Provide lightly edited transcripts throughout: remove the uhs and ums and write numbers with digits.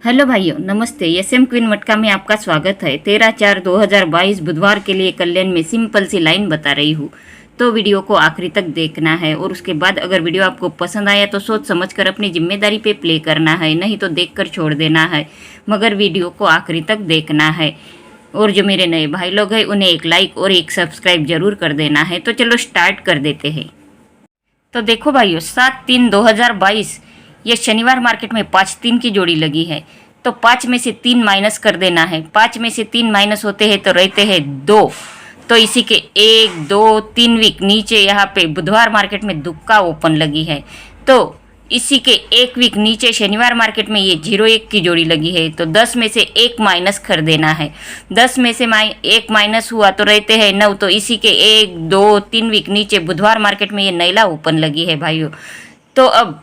Hello भाइयों, नमस्ते। SM queen मटका में आपका स्वागत है। 13/4/2022 बुधवार के लिए कल्याण में सिंपल सी लाइन बता रही हूँ, तो वीडियो को आखिरी तक देखना है। और उसके बाद अगर वीडियो आपको पसंद आया तो सोच समझकर अपनी जिम्मेदारी पे प्ले करना है, नहीं तो देखकर छोड़ देना है, मगर वीडियो को आखिरी तक देखना है। और जो मेरे नए भाई लोग हैं उन्हें एक लाइक और एक सब्सक्राइब जरूर कर देना है। तो चलो स्टार्ट कर देते हैं। तो देखो भाइयों, 7/3/2022 ये शनिवार मार्केट में 5-3 की जोड़ी लगी है। तो 5 में से 3 माइनस कर देना है। 5 में से 3 माइनस होते हैं तो रहते हैं 2। तो इसी के 1, 2, 3 वीक नीचे यहाँ पे बुधवार मार्केट में दुक्का ओपन लगी है। तो इसी के 1 वीक नीचे शनिवार मार्केट में ये 0-1 की जोड़ी लगी है। तो 10 में से 1 माइनस कर देना है। 10 में से 1 माइनस हुआ तो रहते हैं 9। तो इसी के 1, 2, 3 वीक नीचे बुधवार मार्केट में ये नैला ओपन लगी है भाइयों। तो अब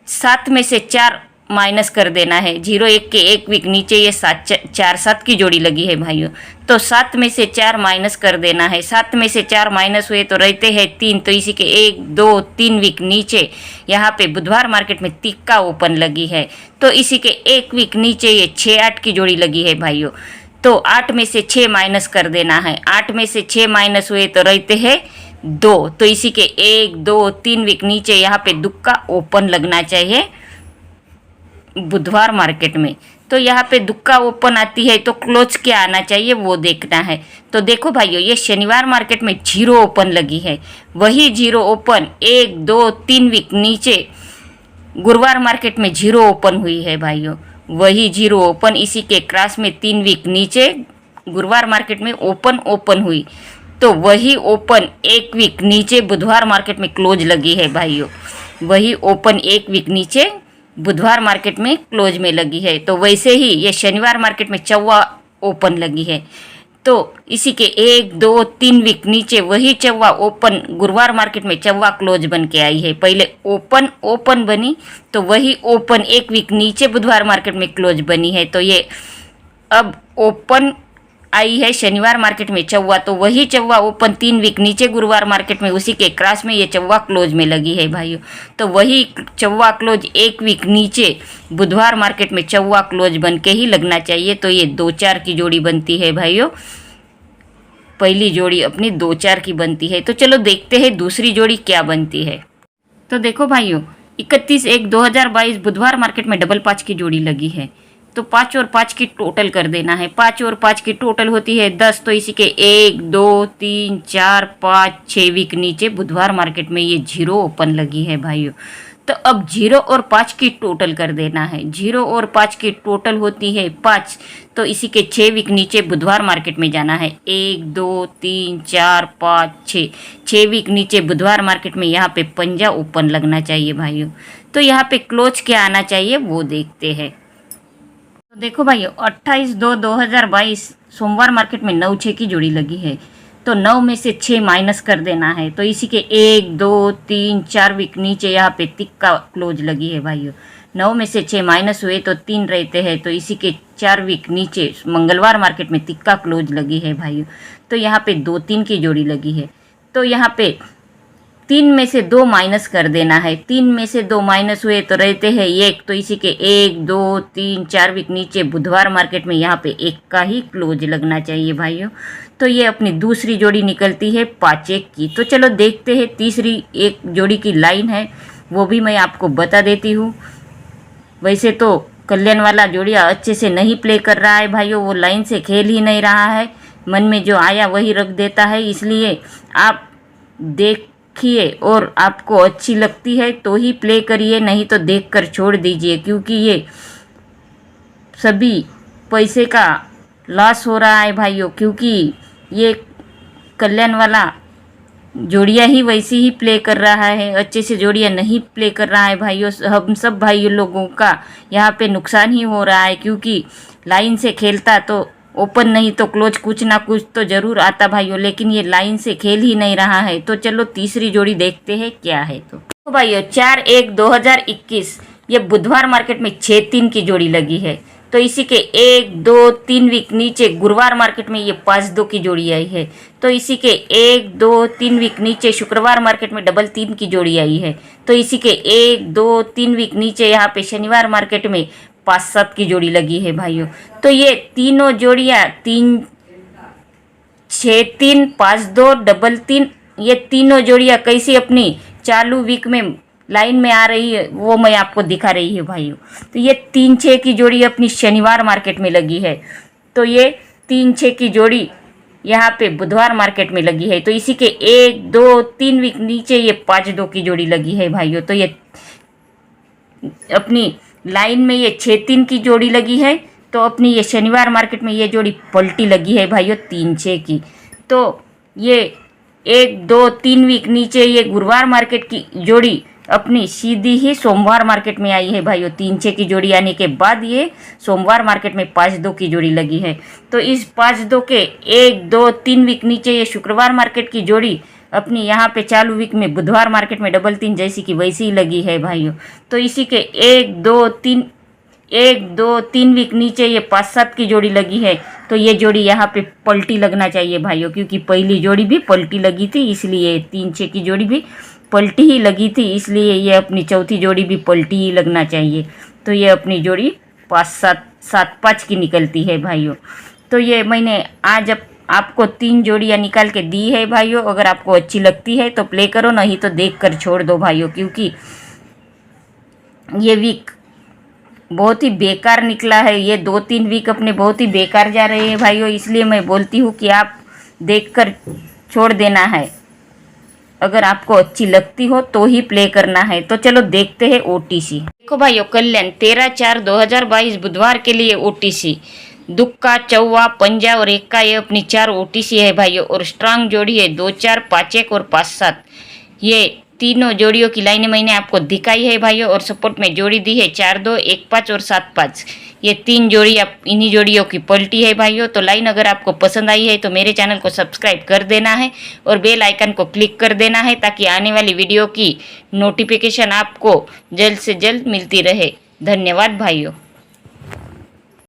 7 में से 4 माइनस कर देना है। 0-1 के 1 वीक नीचे ये 4-7 की जोड़ी लगी है भाइयों। तो 7 में से 4 माइनस कर देना है। 7 में से 4 माइनस हुए तो रहते हैं 3। तो इसी के 1, 2, 3 वीक नीचे यहाँ पे बुधवार मार्केट में तिक्का ओपन लगी है। तो इसी के 1 वीक नीचे ये 6-8 की जोड़ी लगी है भाइयों। तो 8 में से 6 माइनस कर देना है। 8 में से 6 माइनस हुए तो रहते हैं 2। तो इसी के 1, 2, 3 वीक नीचे यहाँ पे दुक्का ओपन लगना चाहिए बुधवार मार्केट में। तो यहाँ पे दुक्का ओपन आती है तो क्लोज क्या आना चाहिए वो देखना है। तो देखो भाइयों, ये शनिवार मार्केट में 0 ओपन लगी है। वही 0 ओपन 1, 2, 3 वीक नीचे गुरुवार मार्केट में 0 ओपन हुई है भाइयों। वही 0 ओपन इसी के क्रॉस में 3 वीक नीचे गुरुवार मार्केट में ओपन हुई। तो वही ओपन 1 वीक नीचे बुधवार मार्केट में क्लोज लगी है भाइयों। वही ओपन 1 वीक नीचे बुधवार मार्केट में क्लोज में लगी है। तो वैसे ही ये शनिवार मार्केट में चौवा ओपन लगी है। तो इसी के 1, 2, 3 वीक नीचे वही चौवा ओपन गुरुवार मार्केट में चौवा क्लोज बन के आई है। पहले ओपन बनी तो वही ओपन 1 वीक नीचे बुधवार मार्केट में क्लोज बनी है। तो ये अब ओपन आई है शनिवार मार्केट में चौवा। तो वही चौवा ओपन 3 वीक नीचे गुरुवार मार्केट में उसी के क्रॉस में ये चौवा क्लोज में लगी है भाइयों। तो वही चौवा क्लोज 1 वीक नीचे बुधवार मार्केट में चौवा क्लोज बन के ही लगना चाहिए। तो ये 2-4 की जोड़ी बनती है भाइयों। पहली जोड़ी अपनी 2-4 की बनती है। तो चलो देखते हैं दूसरी जोड़ी क्या बनती है। तो देखो भाइयों, 31/1/2022 बुधवार मार्केट में डबल 5 की जोड़ी लगी है। तो 5 और 5 की टोटल कर देना है। 5 और 5 की टोटल होती है 10। तो इसी के 1, 2, 3, 4, 5, 6 वीक नीचे बुधवार मार्केट में ये 0 ओपन लगी है भाइयों। तो अब 0 और 5 की टोटल कर देना है। 0 और 5 की टोटल होती है 5। तो इसी के 6 वीक नीचे बुधवार मार्केट में जाना है। 1, 2, 3, 4, 5, 6। 6 वीक नीचे बुधवार मार्केट में यहाँ पे पंजा ओपन लगना चाहिए भाइयों। तो यहाँ पे क्लोज क्या आना चाहिए वो देखते हैं। तो देखो भाइयों, 28/2/2022 सोमवार मार्केट में 9-6 की जोड़ी लगी है। तो 9 में से 6 माइनस कर देना है। तो इसी के 1, 2, 3, 4 वीक नीचे यहाँ पे तिक्का क्लोज लगी है भाइयों। 9 में से 6 माइनस हुए तो 3 रहते हैं। तो इसी के 4 वीक नीचे मंगलवार मार्केट में तिक्का क्लोज लगी है भाइयों। तो यहाँ पे 2-3 की जोड़ी लगी है। तो यहाँ पे 3 में से 2 माइनस कर देना है। 3 में से 2 माइनस हुए तो रहते हैं 1। तो इसी के 1, 2, 3, 4 वीक नीचे बुधवार मार्केट में यहाँ पे 1 का ही क्लोज लगना चाहिए भाइयों। तो ये अपनी दूसरी जोड़ी निकलती है 5-1 की। तो चलो देखते हैं तीसरी एक जोड़ी की लाइन है, वो भी मैं आपको बता देती हूँ। वैसे तो कल्याण वाला जोड़िया अच्छे से नहीं प्ले कर रहा है भाइयों, वो लाइन से खेल ही नहीं रहा है, मन में जो आया वही रख देता है। इसलिए आप देखिए और आपको अच्छी लगती है तो ही प्ले करिए, नहीं तो देखकर छोड़ दीजिए, क्योंकि ये सभी पैसे का लॉस हो रहा है भाइयों। क्योंकि ये कल्याण वाला जोड़ियाँ ही वैसी ही प्ले कर रहा है, अच्छे से जोड़ियाँ नहीं प्ले कर रहा है भाइयों। हम सब भाइयों लोगों का यहाँ पे नुकसान ही हो रहा है, क्योंकि लाइन से खेलता तो ओपन नहीं तो क्लोज कुछ ना कुछ तो ज़रूर आता भाइयों, लेकिन ये लाइन से खेल ही नहीं रहा है। तो चलो तीसरी जोड़ी देखते हैं क्या है। तो भाइयों 4/1/2021 ये बुधवार मार्केट में 6-3 की जोड़ी लगी है। तो इसी के 1, 2, 3 वीक नीचे गुरुवार मार्केट में ये 5-2 की जोड़ी आई है। तो इसी के 1, 2, 3 वीक नीचे शुक्रवार मार्केट में 3-3 की जोड़ी आई है। तो इसी के 1, 2, 3 वीक नीचे यहाँ पे शनिवार मार्केट में 5-7 की जोड़ी लगी है भाइयों। तो ये तीनों जोड़ियाँ 3 6 3 5 2 डबल 3, ये तीनों जोड़ियाँ कैसी अपनी चालू वीक में लाइन में आ रही है वो मैं आपको दिखा रही है भाइयों। तो ये 3-6 की जोड़ी अपनी शनिवार मार्केट में लगी है। तो ये 3-6 की जोड़ी यहाँ पे बुधवार मार्केट में लगी है। तो इसी के 1-2-3 वीक नीचे ये 5-2 की जोड़ी लगी है भाइयों। तो ये अपनी लाइन में ये 6-3 की जोड़ी लगी है। तो अपनी ये शनिवार मार्केट में ये जोड़ी पलटी लगी है भाइयों 3-6 की। तो ये 1-2-3 वीक नीचे ये गुरुवार मार्केट की जोड़ी अपनी सीधी ही सोमवार मार्केट में आई है भाइयों। 3-6 की जोड़ी आने के बाद ये सोमवार मार्केट में 5-2 की जोड़ी लगी है। तो इस 5-2 के 1-2-3 वीक नीचे ये शुक्रवार मार्केट की जोड़ी अपनी यहाँ पे चालू वीक में बुधवार मार्केट में डबल 3 जैसी की वैसी ही लगी है भाइयों। तो इसी के 1-2-3 वीक नीचे ये 5-7 की जोड़ी लगी है। तो ये जोड़ी यहाँ पे पलटी लगना चाहिए भाइयों, क्योंकि पहली जोड़ी भी पलटी लगी थी, इसलिए 3-6 की जोड़ी भी पलटी ही लगी थी, इसलिए ये अपनी चौथी जोड़ी भी पलटी ही लगना चाहिए। तो ये अपनी जोड़ी 5-7-7-5 की निकलती है भाइयों। तो ये मैंने आज आपको 3 जोड़ियाँ निकाल के दी है भाइयों। अगर आपको अच्छी लगती है तो प्ले करो, नहीं तो देख कर छोड़ दो भाइयों, क्योंकि ये वीक बहुत ही बेकार निकला है। ये 2-3 वीक अपने बहुत ही बेकार जा रहे हैं भाइयों, इसलिए मैं बोलती हूँ कि आप देखकर छोड़ देना है। अगर आपको अच्छी लगती हो तो ही प्ले करना है। तो चलो देखते हैं ओटीसी। देखो भाइयों, कल्याण 13/4/2022 बुधवार के लिए ओटीसी दुक्का, चौवा, पंजा और एक्का, ये अपनी 4 ओटीसी है भाइयों। और स्ट्रांग जोड़ी है 2-4, 5-1 और 5-7। ये तीनों जोड़ियों की लाइनें मैंने आपको दिखाई है भाइयों। और सपोर्ट में जोड़ी दी है 4-2, 1-5 और 7-5। ये 3 जोड़ी इन्हीं जोड़ियों की पलटी है भाइयों। तो लाइन अगर आपको पसंद आई है तो मेरे चैनल को सब्सक्राइब कर देना है और बेल आइकन को क्लिक कर देना है, ताकि आने वाली वीडियो की नोटिफिकेशन आपको जल्द से जल्द मिलती रहे। धन्यवाद भाइयों।